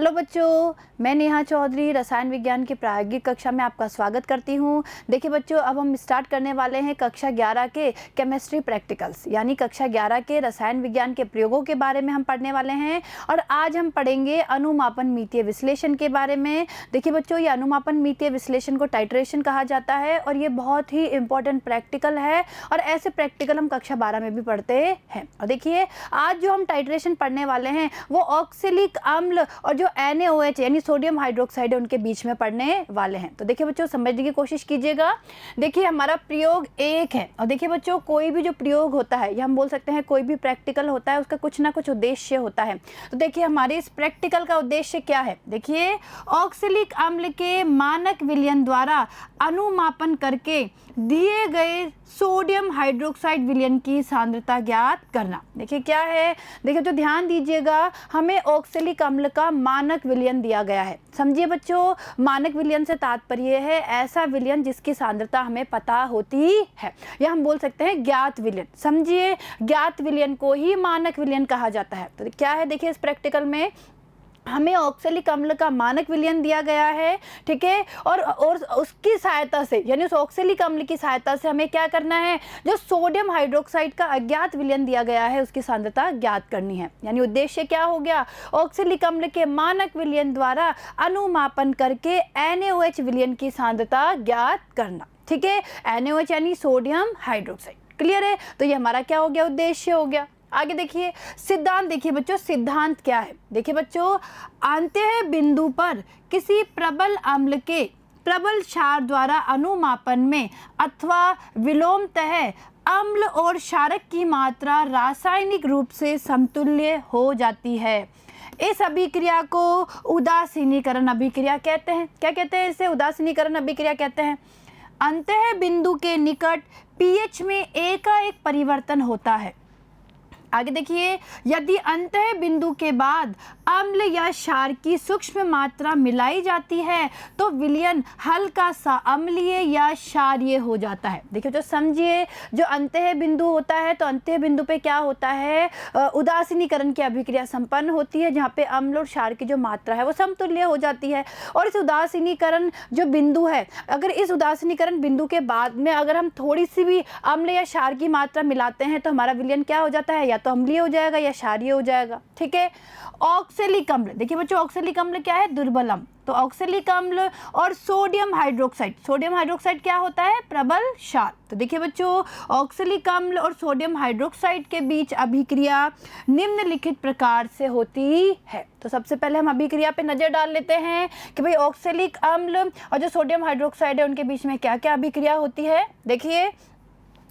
Hello बच्चों, मैं नेहा चौधरी रसायन विज्ञान की प्रायोगिक कक्षा में आपका स्वागत करती हूँ। देखिए बच्चों, अब हम स्टार्ट करने वाले हैं कक्षा 11 के केमिस्ट्री प्रैक्टिकल्स, यानी कक्षा 11 के रसायन विज्ञान के प्रयोगों के बारे में हम पढ़ने वाले हैं। और आज हम पढ़ेंगे अनुमापन मितीय विश्लेषण के बारे में। देखिए बच्चों, ये अनुमापन मितीय विश्लेषण को टाइट्रेशन कहा जाता है और ये बहुत ही इंपॉर्टेंट प्रैक्टिकल है और ऐसे प्रैक्टिकल हम कक्षा 12 में भी पढ़ते हैं। और देखिए, आज जो हम टाइट्रेशन पढ़ने वाले हैं वो ऑक्सैलिक अम्ल और जो NaOH यानी सोडियम हाइड्रोक्साइड है उनके बीच में पढ़ने वाले हैं। तो देखिए बच्चों, समझने की कोशिश कीजिएगा। देखिए, हमारा प्रयोग 1 है और देखिए बच्चों, कोई भी जो प्रयोग होता है या हम बोल सकते हैं कोई भी प्रैक्टिकल होता है, उसका कुछ ना कुछ उद्देश्य होता है। तो देखिए, हमारे इस प्रैक्टिकल का उद्देश्य क्या है। देखिए, ऑक्सैलिक अम्ल के मानक विलयन द्वारा अनुमापन करके दिए गए सोडियम हाइड्रोक्साइड विलयन की सांद्रता ज्ञात करना। देखिए क्या है, देखिए तो ध्यान दीजिएगा, हमें ऑक्सैलिक अम्ल का मानक विलयन दिया गया है। समझिए बच्चों, मानक विलयन से तात्पर्य है ऐसा विलयन जिसकी सांद्रता हमें पता होती है, या हम बोल सकते हैं ज्ञात विलयन। समझिए, ज्ञात विलयन को ही मानक विलयन कहा जाता है। तो क्या है, देखिए इस प्रैक्टिकल में हमें ऑक्सैलिक अम्ल का मानक विलयन दिया गया है, ठीक है। और उसकी सहायता से, यानी उस ऑक्सैलिक अम्ल की सहायता से हमें क्या करना है, जो सोडियम हाइड्रोक्साइड का अज्ञात विलयन दिया गया है उसकी सांद्रता ज्ञात करनी है। यानी उद्देश्य क्या हो गया, ऑक्सैलिक अम्ल के मानक विलयन द्वारा अनुमापन करके NaOH विलयन की सांद्रता ज्ञात करना, ठीक है। NaOH यानी सोडियम हाइड्रोक्साइड। क्लियर है। तो ये हमारा क्या हो गया, उद्देश्य हो गया। आगे देखिए सिद्धांत। देखिए बच्चों, सिद्धांत क्या है। देखिए बच्चों, अंत्य बिंदु पर किसी प्रबल अम्ल के प्रबल क्षार द्वारा अनुमापन में अथवा विलोमतः अम्ल और क्षारक की मात्रा रासायनिक रूप से समतुल्य हो जाती है। इस अभिक्रिया को उदासीनीकरण अभिक्रिया कहते हैं। क्या कहते हैं इसे, उदासीनीकरण अभिक्रिया कहते हैं। अंत्य बिंदु के निकट pH में एकाएक परिवर्तन होता है। आगे देखिए, यदि अंतः बिंदु के बाद अम्ल या क्षार की सूक्ष्म मात्रा मिलाई जाती है तो विलयन हल्का सा अम्लीय या क्षारीय हो जाता है। देखिए तो समझिए, जो अंतः बिंदु होता है तो अंतः बिंदु पे क्या होता है, उदासीनीकरण की अभिक्रिया संपन्न होती है, जहाँ पे अम्ल और क्षार की जो मात्रा है वो समतुल्य हो जाती है। और इस उदासीनीकरण जो बिंदु है, अगर इस उदासीनीकरण बिंदु के बाद में अगर हम थोड़ी सी भी अम्ल या क्षार की मात्रा मिलाते हैं तो हमारा विलयन क्या हो जाता है, या तो अम्लीय हो जाएगा या क्षारीय हो जाएगा, ठीक है। ऑक्सैलिक अम्ल, देखिए बच्चों, ऑक्सैलिक अम्ल क्या है, दुर्बल अम्ल। तो ऑक्सैलिक अम्ल और सोडियम हाइड्रोक्साइड, सोडियम हाइड्रोक्साइड क्या होता है, प्रबल क्षार। तो देखिए बच्चों, ऑक्सैलिक अम्ल और सोडियम हाइड्रोक्साइड के बीच अभिक्रिया निम्नलिखित प्रकार से होती है। तो सबसे पहले हम अभिक्रिया पे नजर डाल लेते हैं कि भाई ऑक्सैलिक अम्ल और जो सोडियम हाइड्रोक्साइड है उनके बीच में क्या क्या अभिक्रिया होती है।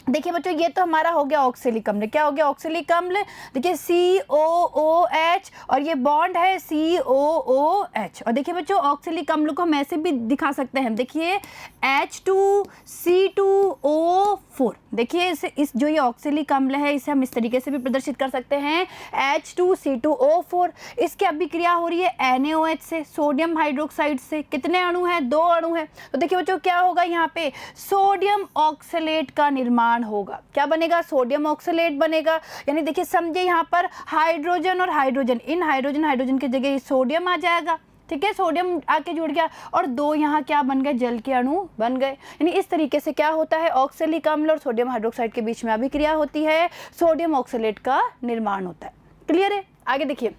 देखिए बच्चों, ये तो हमारा हो गया ऑक्सैलिक अम्ल। क्या हो गया, ऑक्सैलिक अम्ल। देखिए COOH और ये बॉन्ड है COOH। और देखिए बच्चों, ऑक्सैलिक अम्ल को हम ऐसे भी दिखा सकते हैं। देखिए H2C2O4। देखिए इस जो ये ऑक्सैलिक अम्ल है इसे हम इस तरीके से भी प्रदर्शित कर सकते हैं, H2C2O4। इसकी अभिक्रिया हो रही है NaOH से, सोडियम हाइड्रोक्साइड से। कितने अणु हैं, 2 अणु हैं। तो देखिए बच्चों, क्या होगा, यहाँ पे सोडियम ऑक्सलेट का निर्माण होगा। क्या बनेगा, सोडियम ऑक्सलेट बनेगा। यानी देखिए समझे, यहाँ पर हाइड्रोजन और हाइड्रोजन, इन हाइड्रोजन हाइड्रोजन की जगह सोडियम आ जाएगा, ठीक है। सोडियम आके जुड़ गया और 2 यहाँ क्या बन गए, जल के अणु बन गए। यानी इस तरीके से क्या होता है, ऑक्सैलिक अम्ल और सोडियम हाइड्रोक्साइड के बीच में अभिक्रिया होती है, सोडियम ऑक्सलेट का निर्माण होता है। क्लियर है। आगे देखिए,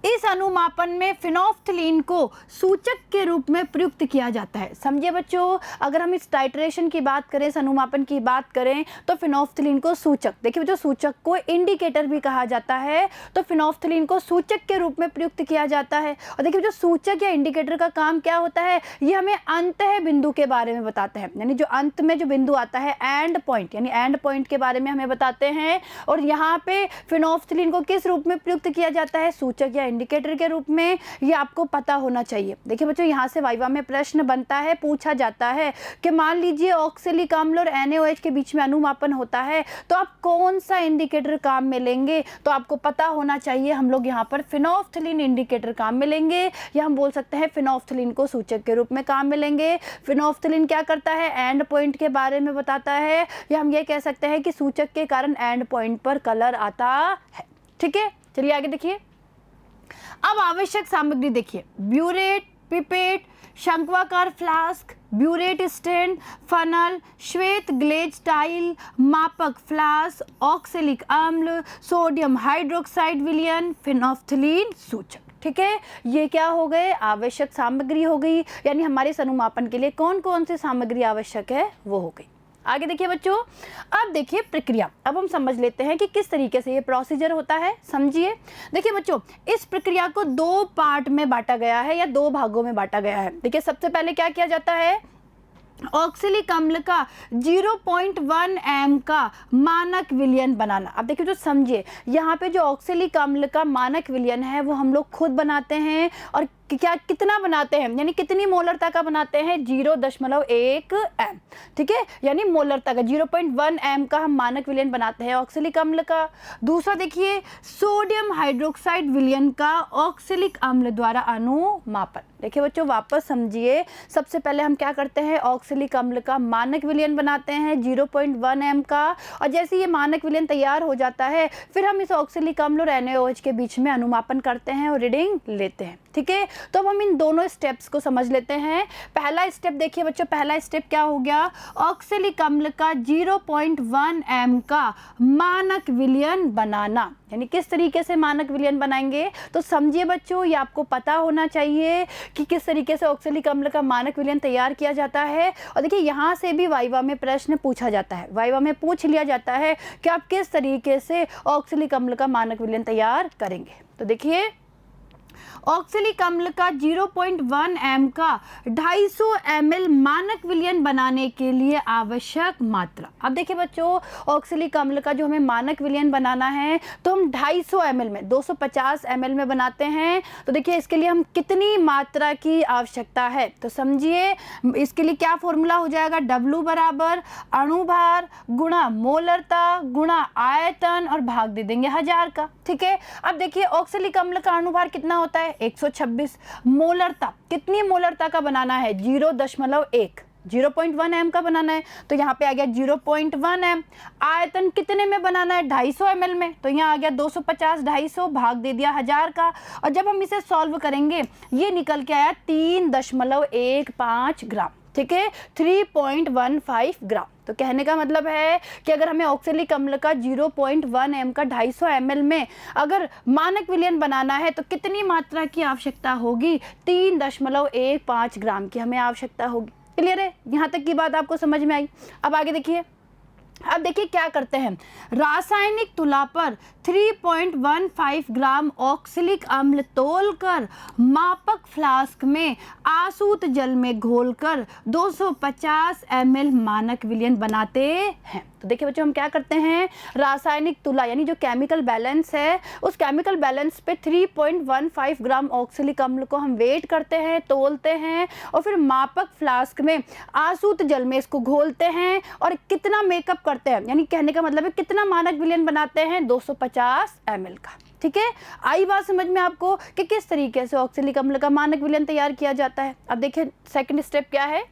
इस अनुमापन में फिनोल्फ्थलीन को सूचक के रूप में प्रयुक्त किया जाता है। समझिए बच्चों, अगर हम इस टाइट्रेशन की बात करें, इस अनुमापन की बात करें, तो फिनोल्फ्थलीन को सूचक, देखिए बच्चों, सूचक को इंडिकेटर भी कहा जाता है। तो फिनोल्फ्थलीन को सूचक के रूप में प्रयुक्त किया जाता है। और देखिए बच्चों, सूचक या इंडिकेटर का काम क्या होता है, ये हमें अंतः बिंदु के बारे में बताते हैं। यानी जो अंत में जो बिंदु आता है, एंड पॉइंट, यानी एंड पॉइंट के बारे में हमें बताते हैं। और यहाँ पे फिनोल्फ्थलीन को किस रूप में प्रयुक्त किया जाता है, सूचक या इंडिकेटर के रूप में। ये आपको पता होना चाहिए। देखिए बच्चों, यहाँ से वाइवा में प्रश्न बनता है, पूछा जाता है कि मान लीजिए ऑक्सैलिक अम्ल और NaOH के बीच में अनुमापन होता है तो आप कौन सा इंडिकेटर काम में लेंगे। तो आपको पता होना चाहिए, हम लोग यहाँ पर फिनोल्फ्थलीन इंडिकेटर काम में लेंगे, या हम बोल सकते हैं फिनोल्फ्थलीन को सूचक के रूप में काम में लेंगे। फिनोल्फ्थलीन क्या करता है, एंड पॉइंट के बारे में बताता है, या हम ये कह सकते हैं कि सूचक के कारण एंड पॉइंट पर कलर आता है, ठीक है। चलिए आगे देखिए, अब आवश्यक सामग्री देखिए, ब्यूरेट, पिपेट, शंक्वाकार फ्लास्क, ब्यूरेट स्टैंड, फनल, श्वेत ग्लेज टाइल, मापक फ्लास्क, ऑक्सेलिक अम्ल, सोडियम हाइड्रोक्साइड विलयन, फिनोफ्थलीन सूचक। ठीक है, ये क्या हो गए, आवश्यक सामग्री हो गई, यानी हमारे इस अनुमापन के लिए कौन कौन सी सामग्री आवश्यक है वो हो गई। आगे देखिए बच्चों, अब देखिए प्रक्रिया, अब हम समझ लेते हैं कि किस तरीके से ये प्रोसीजर होता है, समझिए। देखिए बच्चों, इस प्रक्रिया को 2 पार्ट में बांटा गया है या 2 भागों में बांटा गया है। देखिए सबसे पहले क्या किया जाता है, ऑक्सैलिक अम्ल का 0.1 एम का मानक विलयन बनाना। अब देखिए जो समझिए, यहाँ पे जो ऑक्सैलिक अम्ल का मानक विलयन है वो हम लोग खुद बनाते हैं, और क्या कितना बनाते हैं, यानी कितनी मोलरता का बनाते हैं, 0.1 एम। ठीक है, यानी मोलरता का 0.1 एम का हम मानक विलयन बनाते हैं ऑक्सैलिक अम्ल का। दूसरा देखिए, सोडियम हाइड्रोक्साइड विलयन का ऑक्सैलिक अम्ल द्वारा अनुमापन। देखिए बच्चों वापस समझिए, सबसे पहले हम क्या करते हैं, ऑक्सैलिक अम्ल का मानक विलयन बनाते हैं 0.1 एम का, और जैसे ये मानक विलयन तैयार हो जाता है फिर हम इस ऑक्सैलिक अम्ल और NaOH के बीच में अनुमापन करते हैं और रीडिंग लेते हैं। ठीक है, तो अब हम इन दोनों स्टेप्स को समझ लेते हैं। पहला स्टेप देखिए बच्चों, पहला स्टेप क्या हो गया, ऑक्सैलिक अम्ल का 0.1 एम का मानक विलयन बनाना, यानी किस तरीके से मानक विलयन बनाएंगे, तो समझिए बच्चों, ये आपको पता होना चाहिए कि किस तरीके से ऑक्सैलिक अम्ल का मानक विलयन तैयार किया जाता है। और देखिए यहाँ से भी वाइवा में प्रश्न पूछा जाता है, वाइवा में पूछ लिया जाता है कि आप किस तरीके से ऑक्सैलिक अम्ल का मानक विलयन तैयार करेंगे। तो देखिए, ऑक्सैलिक अम्ल का 0.1 एम का 250 ml मानक विलयन बनाने के लिए आवश्यक मात्रा। अब देखिए बच्चों, ऑक्सैलिक अम्ल का जो हमें मानक विलयन बनाना है तो हम 250 ml में 250 ml में बनाते हैं। तो देखिए इसके लिए हम कितनी मात्रा की आवश्यकता है, तो समझिए इसके लिए क्या फॉर्मूला हो जाएगा, W बराबर अणुभार गुणा मोलरता गुणा आयतन और भाग दे देंगे 1000 का। ठीक है, अब देखिए ऑक्सैलिक अम्ल का अणुभार कितना होता है, 126। मोलरता, कितनी मोलरता का बनाना है, 0.1, 0.1 एम का बनाना है, तो यहाँ पे आ गया 0.1 एम। आयतन कितने में बनाना है, 250 ml में, तो यहाँ आ गया 250, 250 भाग दे दिया 1000 का, और जब हम इसे सॉल्व करेंगे ये निकल के आया 3.15 ग्राम। ठीक है, 3.15 ग्राम। तो कहने का मतलब है कि अगर हमें ऑक्सैलिक अम्ल का 0.1 एम का 250 ml में अगर मानक विलयन बनाना है तो कितनी मात्रा की आवश्यकता होगी, 3.15 ग्राम की हमें आवश्यकता होगी। क्लियर है, यहाँ तक की बात आपको समझ में आई। अब आगे देखिए, अब देखिए क्या करते हैं, रासायनिक तुला पर 3.15 ग्राम ऑक्सैलिक अम्ल तोलकर मापक फ्लास्क में आसूत जल में घोलकर 250 ml मानक विलयन बनाते हैं। तो देखिए बच्चों, हम क्या करते हैं, रासायनिक तुला यानी जो केमिकल बैलेंस है उस केमिकल बैलेंस पे 3.15 ग्राम ऑक्सैलिक अम्ल को हम वेट करते हैं, तोलते हैं, और फिर मापक फ्लास्क में आसूत जल में इसको घोलते हैं और कितना मेकअप करते हैं, यानी कहने का मतलब है कितना मानक विलयन बनाते हैं, 250 ml का। ठीक है, आई बात समझ में आपको कि किस तरीके से ऑक्सैलिक अम्ल का मानक विलयन तैयार किया जाता है। अब देखिए सेकंड स्टेप क्या है,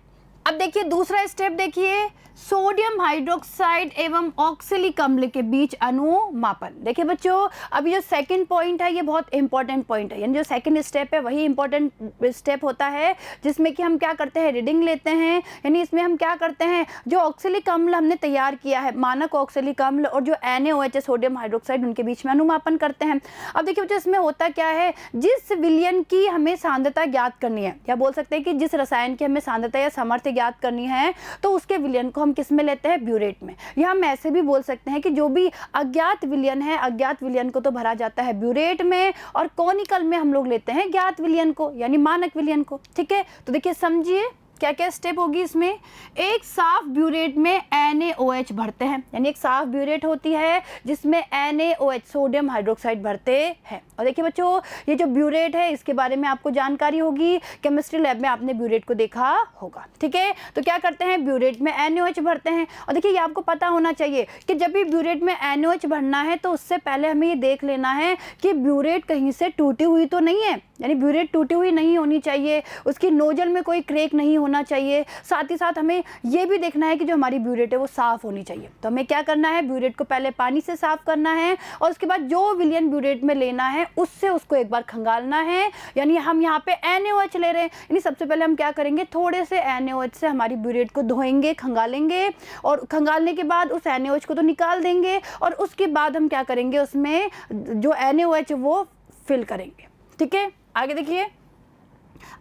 अब देखिए दूसरा स्टेप देखिए, सोडियम हाइड्रोक्साइड एवं ऑक्सैलिक अम्ल के बीच अनुमापन। देखिए बच्चों, अभी जो सेकंड पॉइंट है ये बहुत इंपॉर्टेंट पॉइंट है, यानी जो सेकंड स्टेप है वही इंपॉर्टेंट स्टेप होता है जिसमें कि हम क्या करते हैं, रीडिंग लेते हैं। यानी इसमें हम क्या करते हैं, जो ऑक्सैलिक अम्ल हमने तैयार किया है, मानक ऑक्सैलिक अम्ल और जो NaOH सोडियम हाइड्रोक्साइड, उनके बीच में अनुमापन करते हैं। अब देखिए बच्चों, इसमें होता क्या है, जिस विलयन की हमें सांद्रता ज्ञात करनी है, या बोल सकते हैं कि जिस रसायन की हमें सांद्रता या सामर्थ्य ज्ञात करनी है, तो उसके विलयन को हम किस में लेते हैं, ब्यूरेट में। या हम ऐसे भी बोल सकते हैं कि जो भी अज्ञात विलयन है, अज्ञात विलयन को तो भरा जाता है ब्यूरेट में, और कोनिकल में हम लोग लेते हैं ज्ञात विलयन को, यानी मानक विलयन को। ठीक है, तो देखिए समझिए क्या क्या स्टेप होगी इसमें। एक साफ ब्यूरेट में NaOH भरते हैं, यानी एक साफ ब्यूरेट होती है जिसमें NaOH सोडियम हाइड्रोक्साइड भरते हैं। और देखिए बच्चों, ये जो ब्यूरेट है इसके बारे में आपको जानकारी होगी, केमिस्ट्री लैब में आपने ब्यूरेट को देखा होगा। ठीक है, तो क्या करते हैं, ब्यूरेट में NaOH भरते हैं। और देखिए ये आपको पता होना चाहिए कि जब भी ब्यूरेट में NaOH भरना है तो उससे पहले हमें ये देख लेना है कि ब्यूरेट कहीं से टूटी हुई तो नहीं है, यानी ब्यूरेट टूटी हुई नहीं होनी चाहिए, उसकी नोजल में कोई क्रैक नहीं होना चाहिए। साथ ही साथ हमें ये भी देखना है कि जो हमारी ब्यूरेट है वो साफ़ होनी चाहिए। तो हमें क्या करना है, ब्यूरेट को पहले पानी से साफ़ करना है और उसके बाद जो विलियन ब्यूरेट में लेना है उससे उसको एक बार खंगालना है। यानी हम यहाँ पे NaOH ले रहे हैं, यानी सबसे पहले हम क्या करेंगे, थोड़े से NaOH से हमारी ब्यूरेट को धोएंगे, खंगालेंगे और खंगालने के बाद उस NaOH को तो निकाल देंगे और उसके बाद हम क्या करेंगे, उसमें जो NaOH वो फिल करेंगे। ठीक है, आगे देखिए।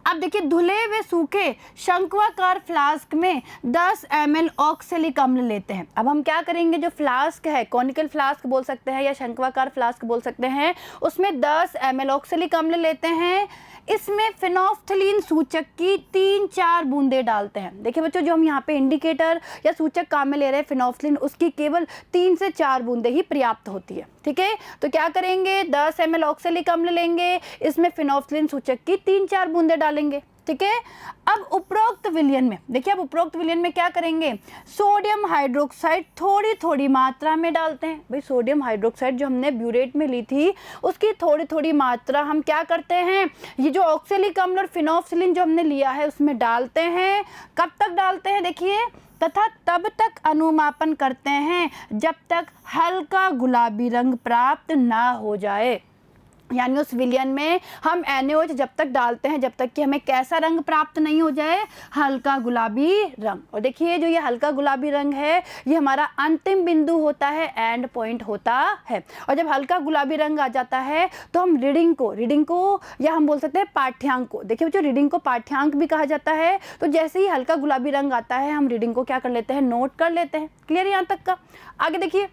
अब देखिए, धुले हुए सूखे शंक्वाकार फ्लास्क में 10 ml ऑक्सैलिक अम्ल लेते हैं। अब हम क्या करेंगे, जो फ्लास्क है, कॉनिकल फ्लास्क बोल सकते हैं या शंक्वाकार फ्लास्क बोल सकते हैं, उसमें 10 ml ऑक्सैलिक अम्ल लेते हैं। इसमें फिनोफ्थलीन सूचक की 3-4 बूंदे डालते हैं। देखिए बच्चों, जो हम यहाँ पे इंडिकेटर या सूचक काम में ले रहे हैं फिनोफ्थलीन, उसकी केवल 3 से 4 बूंदे ही पर्याप्त होती है। ठीक है, तो क्या करेंगे, 10 ml ऑक्सैलिक अम्ल लेंगे, इसमें फिनोफ्थलीन सूचक की 3-4 बूंदे डालेंगे। ठीक है, अब उपरोक्त विलयन में देखिए, अब उपरोक्त विलयन में क्या करेंगे, सोडियम हाइड्रोक्साइड थोड़ी थोड़ी मात्रा में डालते हैं। भाई सोडियम हाइड्रोक्साइड जो हमने ब्यूरेट में ली थी उसकी थोड़ी थोड़ी मात्रा हम क्या करते हैं, ये जो ऑक्सैलिक अम्ल और फिनोफ्थलीन जो हमने लिया है उसमें डालते हैं। कब तक डालते हैं, देखिए, तथा तब तक अनुमापन करते हैं जब तक हल्का गुलाबी रंग प्राप्त ना हो जाए। यानी उस विलयन में हम NaOH जब तक डालते हैं जब तक कि हमें कैसा रंग प्राप्त नहीं हो जाए, हल्का गुलाबी रंग। और देखिए, जो ये हल्का गुलाबी रंग है ये हमारा अंतिम बिंदु होता है, एंड पॉइंट होता है। और जब हल्का गुलाबी रंग आ जाता है तो हम रीडिंग को या हम बोल सकते हैं पाठ्यांक को, देखिए बच्चों, रीडिंग को पाठ्यांक भी कहा जाता है। तो जैसे ही हल्का गुलाबी रंग आता है हम रीडिंग को क्या कर लेते हैं, नोट कर लेते हैं। क्लियर यहाँ तक का? आगे देखिए,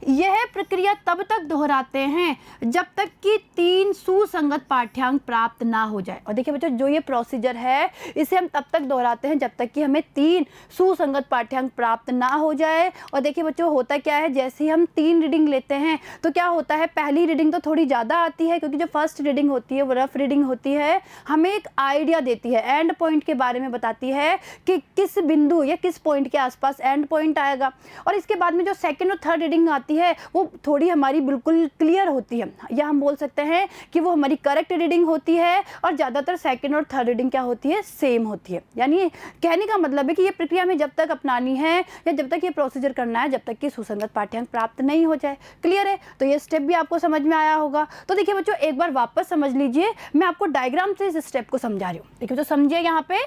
यह प्रक्रिया तब तक दोहराते हैं जब तक कि 3 सुसंगत पाठ्यांक प्राप्त ना हो जाए। और देखिए बच्चों, जो ये प्रोसीजर है इसे हम तब तक दोहराते हैं जब तक कि हमें 3 सुसंगत पाठ्यांक प्राप्त ना हो जाए। और देखिए बच्चों, होता क्या है, जैसे ही हम 3 रीडिंग लेते हैं तो क्या होता है, पहली रीडिंग तो थोड़ी ज़्यादा आती है क्योंकि जो फर्स्ट रीडिंग होती है वो रफ रीडिंग होती है, हमें एक आइडिया देती है, एंड पॉइंट के बारे में बताती है कि किस बिंदु या किस पॉइंट के आसपास एंड पॉइंट आएगा। और इसके बाद में जो सेकेंड और थर्ड रीडिंग आती है वो थोड़ी हमारी बिल्कुल क्लियर होती है, या हम बोल सकते हैं कि वो हमारी करेक्ट रीडिंग होती है। और ज़्यादातर सेकंड और थर्ड रीडिंग क्या होती है, सेम होती है। यानी कहने का मतलब है कि ये प्रक्रिया में जब तक अपनानी है या जब तक ये प्रोसीजर करना है जब तक कि सुसंगत पाठ्यांक प्राप्त नहीं हो जाए। क्लियर है? तो ये स्टेप भी आपको समझ में आया होगा। तो देखिए बच्चों, एक बार वापस समझ लीजिए, मैं आपको डायग्राम से इस स्टेप को समझा रही हूँ। देखिए बच्चों, समझिए यहाँ पे,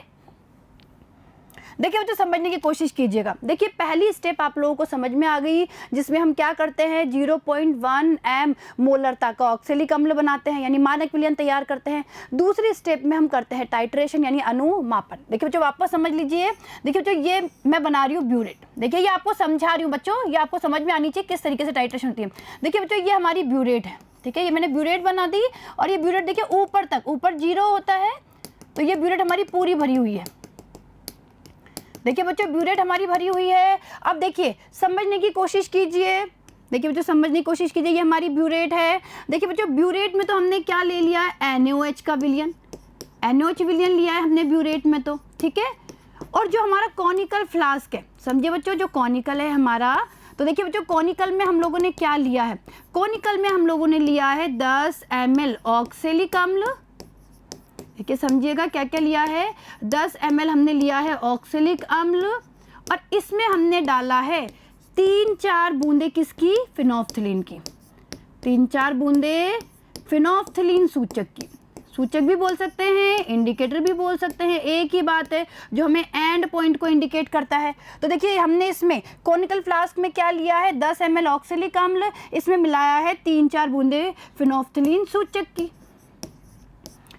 देखिए बच्चों समझने की कोशिश कीजिएगा। देखिए पहली स्टेप आप लोगों को समझ में आ गई, जिसमें हम क्या करते हैं, 0.1 m मोलरता का ऑक्सैलिक अम्ल बनाते हैं, यानी मानक विलयन तैयार करते हैं। दूसरी स्टेप में हम करते हैं टाइट्रेशन यानी अनुमापन। देखिए बच्चों वापस समझ लीजिए। देखिए बच्चों, ये मैं बना रही हूँ ब्यूरेट। देखिए ये आपको समझा रही हूँ बच्चों, ये आपको समझ में आनी चाहिए किस तरीके से टाइट्रेशन होती है। देखिए बच्चों, ये हमारी ब्यूरेट है। ठीक है, ये मैंने ब्यूरेट बना दी और ये ब्यूरेट देखिए ऊपर तक, ऊपर 0 होता है तो ये ब्यूरेट हमारी पूरी भरी हुई है। देखिए बच्चों, ब्यूरेट हमारी भरी हुई है। अब देखिए समझने की कोशिश कीजिए। देखिए बच्चों, समझने की कोशिश कीजिए, ये हमारी ब्यूरेट है। देखिए बच्चों, ब्यूरेट में तो हमने क्या ले लिया है, NaOH का विलयन, NaOH विलयन लिया है हमने ब्यूरेट में तो। ठीक है, और जो हमारा कॉनिकल फ्लास्क है, समझिए बच्चों, जो कॉनिकल है हमारा, तो देखिए बच्चों कॉनिकल में हम लोगों ने क्या लिया है, कॉनिकल में हम लोगों ने लिया है 10 ml ऑक्सैलिक अम्ल। देखिए समझिएगा क्या क्या लिया है, 10 ml हमने लिया है ऑक्सैलिक अम्ल और इसमें हमने डाला है 3-4 बूंदे किसकी, फिनोफ्थलीन की, 3-4 बूंदे फिनोफ्थलीन सूचक की। सूचक भी बोल सकते हैं, इंडिकेटर भी बोल सकते हैं, एक ही बात है जो हमें एंड पॉइंट को इंडिकेट करता है। तो देखिए हमने इसमें कॉनिकल फ्लास्क में क्या लिया है, 10 ml ऑक्सैलिक अम्ल, इसमें मिलाया है 3-4 बूंदे फिनोफ्थलीन सूचक की।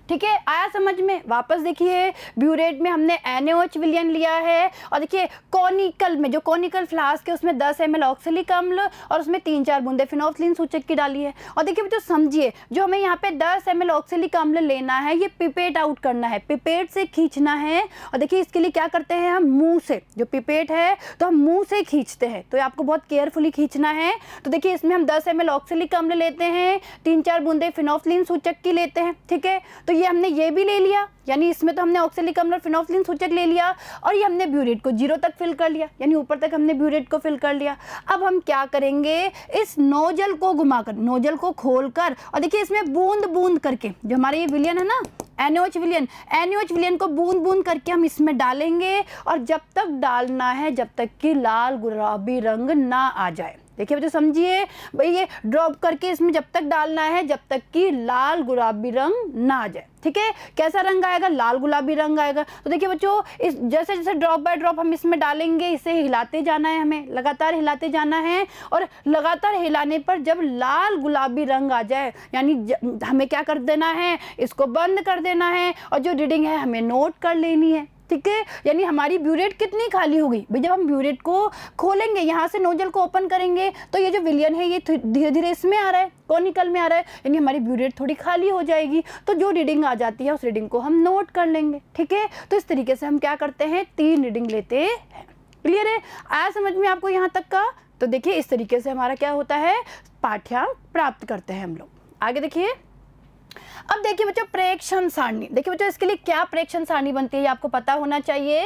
ठीक है, आया समझ में? वापस देखिए, ब्यूरेट में हमने NaOH विलयन लिया है और देखिए कॉनिकल में, जो कॉनिकल फ्लास्क है उसमें 10 ml ऑक्सैलिक अम्ल और उसमें 3-4 बूंदे फिनोफ्थलीन सूचक की डाली है। और देखिए बच्चों समझिए, जो हमें यहाँ पे 10 ml ऑक्सैलिक अम्ल लेना है, ये पिपेट आउट करना है, पिपेट से खींचना है। और देखिए इसके लिए क्या करते हैं हम, मुँह से, जो पिपेट है तो हम मुँह से खींचते हैं, तो आपको बहुत केयरफुली खींचना है। तो देखिए इसमें हम 10 ml ऑक्सैलिक अम्ल लेते हैं, 3-4 बूंदे फिनोफ्थलीन सूचक की लेते हैं। ठीक है, तो ये हमने ये भी ले लिया, यानी इसमें तो हमने ऑक्सैलिक अम्ल और फिनोल्फिन सूचक ले लिया, और ये हमने ब्यूरेट को 0 तक फिल कर लिया, यानी ऊपर तक हमने ब्यूरेट को फिल कर लिया। अब हम क्या करेंगे, इस नोजल को घुमाकर, नोजल को खोलकर, और देखिए इसमें बूंद बूंद करके, जो हमारा ये विलियन है ना, NaOH विलियन, NaOH विलियन को बूंद बूंद करके हम इसमें डालेंगे, और जब तक डालना है जब तक कि लाल गुलाबी रंग ना आ जाए। देखिए बच्चों समझिए भाई, ये ड्रॉप करके इसमें जब तक डालना है जब तक कि लाल गुलाबी रंग ना आ जाए। ठीक है, कैसा रंग आएगा, लाल गुलाबी रंग आएगा। तो देखिए बच्चों, इस जैसे जैसे ड्रॉप बाय ड्रॉप हम इसमें डालेंगे, इसे हिलाते जाना है, हमें लगातार हिलाते जाना है, और लगातार हिलाने पर जब लाल गुलाबी रंग आ जाए, यानी हमें क्या कर देना है, इसको बंद कर देना है, और जो रीडिंग है हमें नोट कर लेनी है। ठीक है, यानी हमारी ब्यूरेट कितनी खाली हो गई भाई, जब हम ब्यूरेट को खोलेंगे, यहाँ से नोजल को ओपन करेंगे, तो ये जो विलियन है ये धीरे धीरे इसमें आ रहा है, कॉनिकल में आ रहा है, यानी हमारी ब्यूरेट थोड़ी खाली हो जाएगी। तो जो रीडिंग आ जाती है उस रीडिंग को हम नोट कर लेंगे। ठीक है, तो इस तरीके से हम क्या करते हैं, 3 रीडिंग लेते हैं। क्लियर है, आया समझ में आपको यहाँ तक का? तो देखिए इस तरीके से हमारा क्या होता है, पाठ्यांक प्राप्त करते हैं हम लोग। आगे देखिए, अब देखिए बच्चों प्रेक्षण सारणी। देखिए बच्चों, इसके लिए क्या प्रेक्षण सारणी बनती है ये आपको पता होना चाहिए।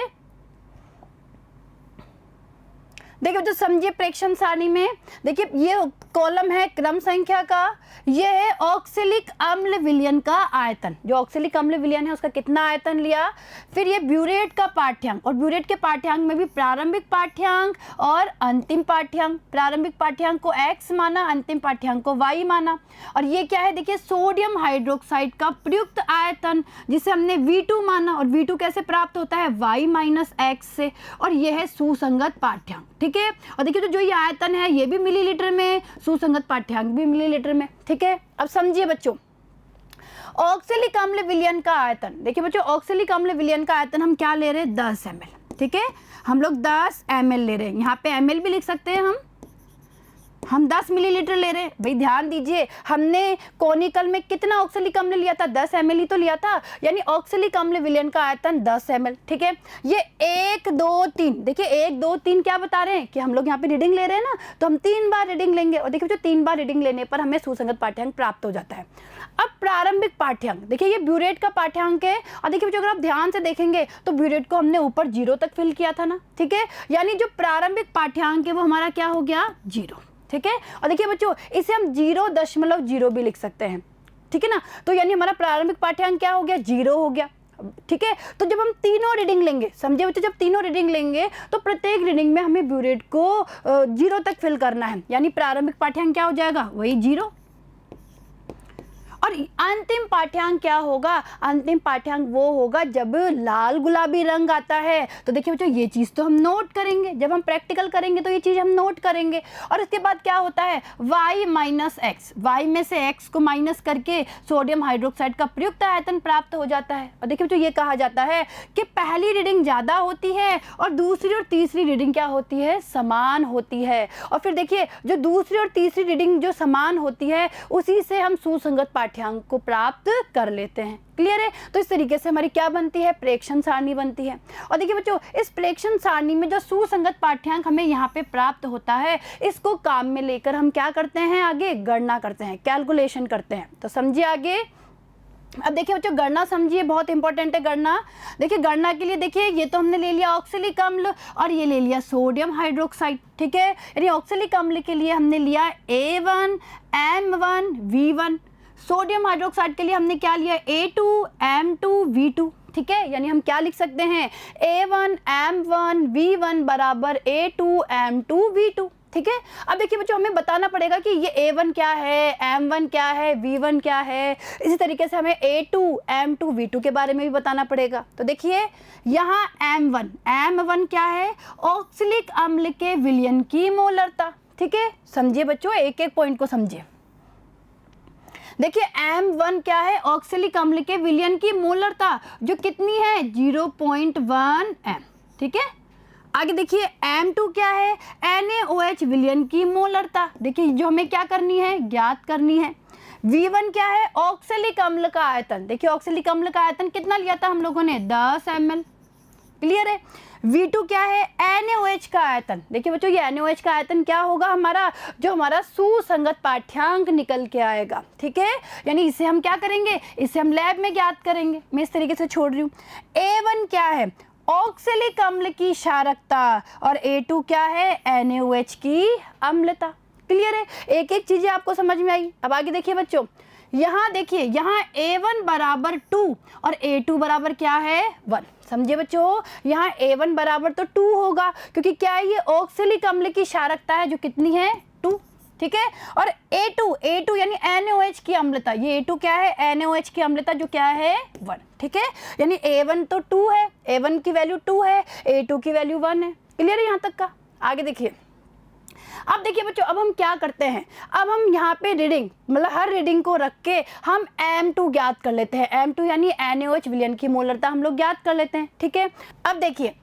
देखिए बच्चों समझिए, प्रेक्षण सारणी में देखिए ये कॉलम है क्रम संख्या का, ये है ऑक्सैलिक अम्ल विलयन का आयतन, जो ऑक्सैलिक अम्ल विलयन है उसका कितना आयतन लिया, फिर ये ब्यूरेट का पाठ्यांक, और ब्यूरेट के पाठ्यांक में भी प्रारंभिक पाठ्यांक और अंतिम पाठ्यांक, प्रारंभिक पाठ्यांक को x माना, अंतिम पाठ्यांक को y माना, और ये क्या है देखिए सोडियम हाइड्रोक्साइड का प्रयुक्त आयतन, जिसे हमने V2 माना, और V2 कैसे प्राप्त होता है, y माइनस x से, और ये है सुसंगत पाठ्यांक। ठीक है, और देखिए तो जो ये आयतन है ये भी मिलीलीटर में, सुसंगत पाठ्यांक भी मिलीलीटर में। ठीक है, अब समझिए बच्चों, ऑक्सैलिक अम्ल विलयन का आयतन, देखिए बच्चों ऑक्सैलिक अम्ल विलयन का आयतन हम क्या ले रहे हैं, 10 ml। ठीक है, हम लोग 10 ml ले रहे हैं, यहाँ पे ml भी लिख सकते हैं हम 10 मिलीलीटर ले रहे हैं। भाई ध्यान दीजिए, हमने कॉनिकल में कितना ऑक्सैलिक अम्ल लिया था, 10 ml ही तो लिया था, यानी ऑक्सैलिक अम्ल विलयन का आयतन 10 ml। ठीक है, ये 1 2 3, देखिए 1 2 3 क्या बता रहे हैं कि हम लोग यहाँ पे रीडिंग ले रहे हैं ना, तो हम 3 बार रीडिंग लेंगे, और देखिए जो 3 बार रीडिंग लेने पर हमें सुसंगत पाठ्यांक प्राप्त हो जाता है। अब प्रारंभिक पाठ्यांक, देखिए ये ब्यूरेट का पाठ्यांक है, और देखिए बच्चों अगर आप ध्यान से देखेंगे तो ब्यूरेट को हमने ऊपर 0 तक फिल किया था ना। ठीक है, यानी जो प्रारंभिक पाठ्यांक है वो हमारा क्या हो गया, 0। ठीक है, और देखिए बच्चों इसे हम 0.0 भी लिख सकते हैं। ठीक है ना, तो यानी हमारा प्रारंभिक पाठ्यांक क्या हो गया, 0 हो गया। ठीक है, तो जब हम तीनों रीडिंग लेंगे, समझे बच्चों, जब तीनों रीडिंग लेंगे तो प्रत्येक रीडिंग में हमें ब्यूरेट को 0 तक फिल करना है, यानी प्रारंभिक पाठ्यांक क्या हो जाएगा, वही 0। और अंतिम पाठ्यांक क्या होगा, अंतिम पाठ्यांक वो होगा जब लाल गुलाबी रंग आता है। तो देखिए बच्चों ये चीज़ तो हम नोट करेंगे, जब हम प्रैक्टिकल करेंगे तो ये चीज़ हम नोट करेंगे। और इसके बाद क्या होता है, y माइनस एक्स, वाई में से x को माइनस करके सोडियम हाइड्रोक्साइड का प्रयुक्त आयतन प्राप्त हो जाता है। और देखिए बच्चों ये कहा जाता है कि पहली रीडिंग ज़्यादा होती है और दूसरी और तीसरी रीडिंग क्या होती है, समान होती है। और फिर देखिए जो दूसरी और तीसरी रीडिंग जो समान होती है उसी से हम सुसंगत पाठ्यांक को प्राप्त कर लेते हैं। क्लियर है, तो इस तरीके से हमारी क्या बनती है, प्रेक्षण सारणी बनती है। और देखिए बच्चों इस प्रेक्षण सारणी में जो सुसंगत पाठ्यांक हमें यहाँ पे प्राप्त होता है, इसको काम में लेकर हम क्या करते हैं, आगे गणना करते हैं, कैलकुलेशन करते हैं। तो समझिए आगे, अब देखिए बच्चों गणना समझिए, बहुत इंपॉर्टेंट है गणना। देखिए गणना के लिए देखिए ये तो हमने ले लिया ऑक्सैलिक अम्ल और ये ले लिया सोडियम हाइड्रोक्साइड। ठीक है, यानी ऑक्सैलिक अम्ल के लिए हमने लिया A1 M1 V1, sodium hydroxide के लिए हमने क्या लिया, A2 M2 V2। ठीक है, यानी हम क्या लिख सकते हैं, A1 M1 V1 बराबर A2 M2 V2। ठीक है, अब देखिए बच्चों हमें बताना पड़ेगा कि ये A1 क्या है, M1 क्या है, V1 क्या है। इसी तरीके से हमें A2 M2 V2 के बारे में भी बताना पड़ेगा। तो देखिए यहाँ M1 क्या है, ऑक्सैलिक अम्ल के विलयन की मोलरता। ठीक है, समझिए बच्चों एक एक पॉइंट को समझिए। देखिए M1 क्या है, ऑक्सैलिक अम्ल के विलयन की मोलरता जो कितनी है, 0.1 m। ठीक है, आगे देखिए M2 क्या है, NaOH विलयन की मोलरता, देखिए जो हमें क्या करनी है, ज्ञात करनी है। V1 क्या है, ऑक्सैलिक अम्ल का आयतन, देखिए ऑक्सैलिक अम्ल का आयतन कितना लिया था हम लोगों ने, 10 ml। क्लियर है। V2 क्या है, NaOH का आयतन। देखिए बच्चों ये NaOH का आयतन क्या होगा हमारा, जो हमारा सुसंगत पाठ्यांक निकल के आएगा, ठीक है। यानी इसे हम क्या करेंगे, इसे हम लैब में ज्ञात करेंगे। मैं इस तरीके से छोड़ रही हूँ। A1 क्या है, ऑक्सैलिक अम्ल की क्षारकता, और A2 क्या है, NaOH की अम्लता। क्लियर है, एक एक चीजें आपको समझ में आई। अब आगे देखिए बच्चों, यहाँ देखिए, यहाँ A1 बराबर 2 और A2 बराबर क्या है, 1। समझे बच्चों, यहाँ A1 बराबर तो 2 होगा, क्योंकि क्या है, ये ऑक्सैलिक अम्ल की क्षारकता है जो कितनी है, 2, ठीक है। और A2 यानी NaOH की अम्लता, ये A2 क्या है, NaOH की अम्लता जो क्या है, 1, ठीक है। यानी A1 तो 2 है, A1 की वैल्यू 2 है, A2 की वैल्यू 1 है। क्लियर है यहाँ तक का। आगे देखिए, अब देखिए बच्चों, अब हम क्या करते हैं, अब हम यहाँ पे रीडिंग, मतलब हर रीडिंग को रख के हम M2 ज्ञात कर लेते हैं। M2 यानी NaOH विलयन की मोलरता हम लोग ज्ञात कर लेते हैं, ठीक है। अब देखिए,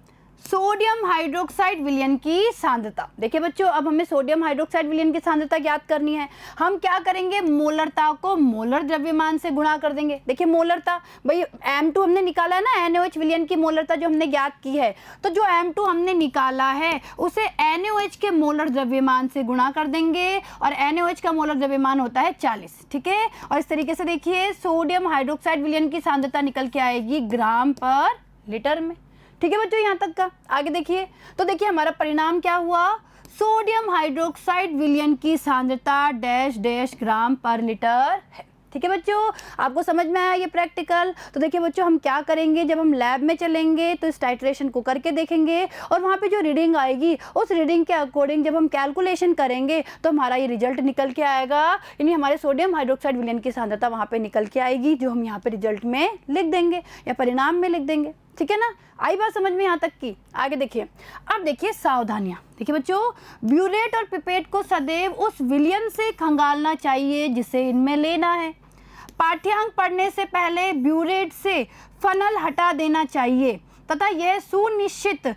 सोडियम हाइड्रोक्साइड विलयन की सांद्रता। देखिए बच्चों, अब हमें सोडियम हाइड्रोक्साइड विलयन की सांद्रता ज्ञात करनी है। हम क्या करेंगे, मोलरता को मोलर द्रव्यमान से गुणा कर देंगे। देखिए मोलरता, भाई M2 हमने निकाला है ना, NaOH विलयन की मोलरता जो हमने ज्ञात की है, तो जो M2 हमने निकाला है उसे NaOH के मोलर द्रव्यमान से गुणा कर देंगे, और NaOH का मोलर द्रव्यमान होता है 40, ठीक है। और इस तरीके से देखिए, सोडियम हाइड्रोक्साइड विलयन की सांद्रता निकल के आएगी ग्राम पर लीटर में, ठीक है बच्चों, यहाँ तक का। आगे देखिए, तो देखिए हमारा परिणाम क्या हुआ, सोडियम हाइड्रोक्साइड विलयन की सांद्रता डैश डैश ग्राम पर लीटर है, ठीक है बच्चों। आपको समझ में आया ये प्रैक्टिकल। तो देखिए बच्चों, हम क्या करेंगे, जब हम लैब में चलेंगे तो इस टाइट्रेशन को करके देखेंगे, और वहाँ पे जो रीडिंग आएगी उस रीडिंग के अकॉर्डिंग जब हम कैलकुलेशन करेंगे तो हमारा ये रिजल्ट निकल के आएगा, यानी हमारे सोडियम हाइड्रोक्साइड विलयन की सांद्रता वहाँ पे निकल के आएगी, जो हम यहाँ पे रिजल्ट में लिख देंगे या परिणाम में लिख देंगे, ठीक है ना। आई बात समझ में यहाँ तक की। आगे देखिए, अब देखिए सावधानियां। देखिए बच्चों, ब्यूरेट और पिपेट को सदैव उस विलयन से खंगालना चाहिए जिसे इनमें लेना है। पाठ्यांक पढ़ने से पहले ब्यूरेट से फनल हटा देना चाहिए तथा यह सुनिश्चित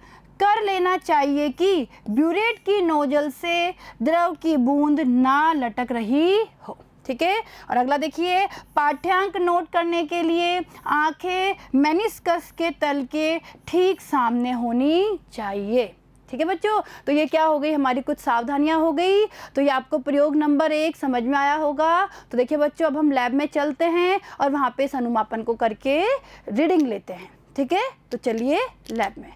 कर लेना चाहिए कि ब्यूरेट की नोजल से द्रव की बूंद ना लटक रही हो, ठीक है। और अगला देखिए, पाठ्यांक नोट करने के लिए आंखें मेनिस्कस के तल के ठीक सामने होनी चाहिए, ठीक है बच्चों। तो ये क्या हो गई, हमारी कुछ सावधानियां हो गई। तो ये आपको प्रयोग नंबर 1 समझ में आया होगा। तो देखिए बच्चों, अब हम लैब में चलते हैं और वहाँ पे इस अनुमापन को करके रीडिंग लेते हैं, ठीक है। तो चलिए लैब में।